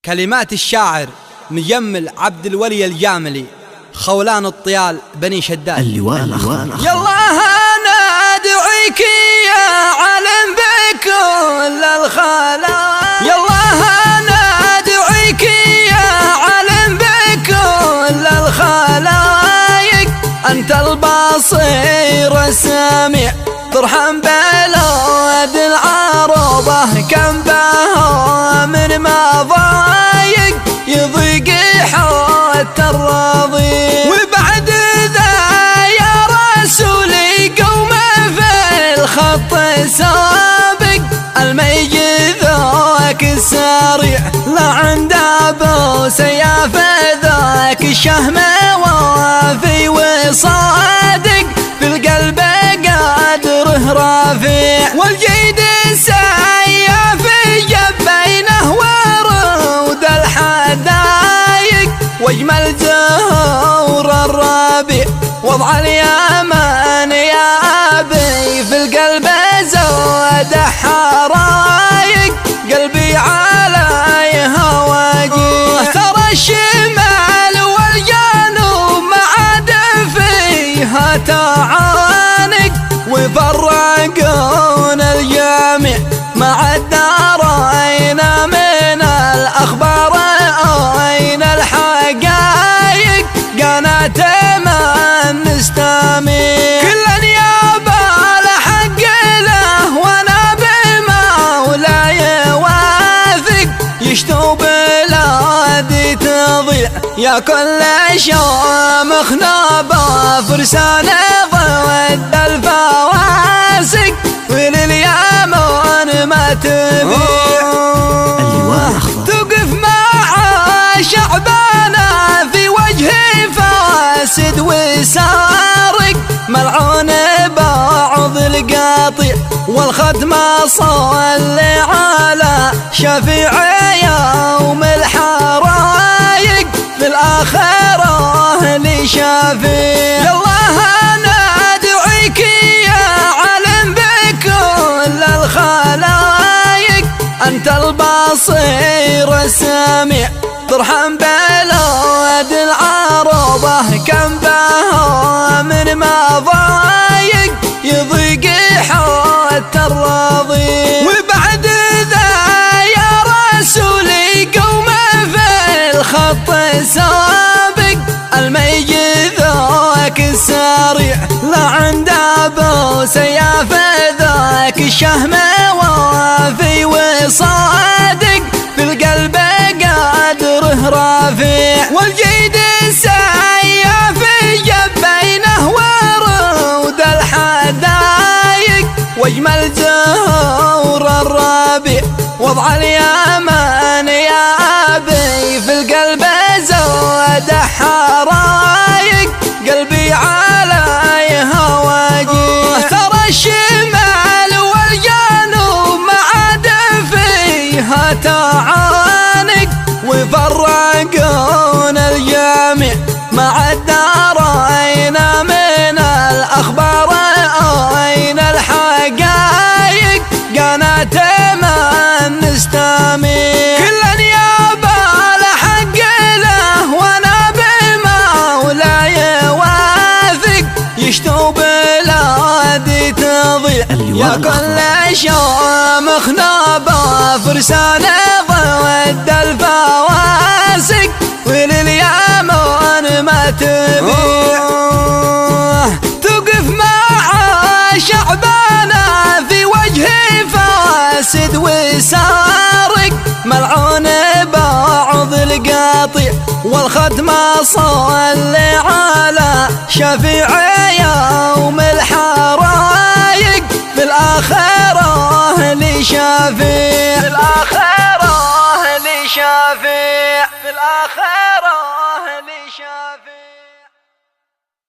كلمات الشاعر مجمل عبد الولي الجاملي، خولان الطيال بني شداد. اللواء يلا أنا أدعيك يا علم بكل الخلايق، يلا أنا أدعيك يا علم بكل الخلايق، أنت البصير السميع ترحم بلاد العروبة، كم بها من مضايق يضيق حتى الرضيع، وبعد ذا يا رسولي قوم في الخط سابق، الميت ذاك السريع لا عند ابو سياف ذاك الشهم وافي وصادق، في القلب قدره رافع، والجيد السياف جبينه ورود الحدايق، واجمل زهور الربيع وضع اليمن يا ابي، في القلب زود حرايق، قلبي عليها واجيع، ترى الشمال والجنوب ما عاد فيها تعانق، وفرقون الجميع ما عاد راينا من الاخبار اين الحقايق، قناة من نستمع كل يابا الحق له، وانا بمولاي واثق، يشتو بلادي تضيع يا كل شامخ نابا، فرسان ضد الفواسق، ولليمن ما تبيع، توقف مع شعبنا في وجه فاسد وسارق، ملعون بعض القاطع والختم صلي على شفيع يوم الحرايق، في الآخرة لشفيع، يلا أنا أدعيك يا علم بكل الخلايق، أنت البصير السميع ترحم بلاد العروبة، كم بها من مضايق يضيق حتى الرضيع، وبعد ذا يا رسولي قوم في الخط سابق، الميت ذاك السريع لا عند ابو سياف ذاك الشهم وافي وصادق، في القلب قدره رافع، والجيد السياف جبينه ورود الحدايق، واجمل زهور الربيع وضع اليمن يا ابي، في القلب زود حرايق، قلبي عليها واجيع، ترى الشمال والجنوب ما عاد فيها تعانق، وفرقون الجميع ما عاد راينا من الاخبار اين الحقايق، قناة من نستمع كل يابا الحق له، وانا بمولاي واثق، يشتو بلادي تضيع يا كل شامخ نابا، فرسان ضد الفواسق، ولليمن ما تبيع، توقف مع شعبنا في وجه فاسد وسارق، ملعون بعض القاطع والختم صلي على شفيع يوم الحرايق، في الآخرة لشفيع، في الآخرة لشفيع، في الآخرة لشفيع.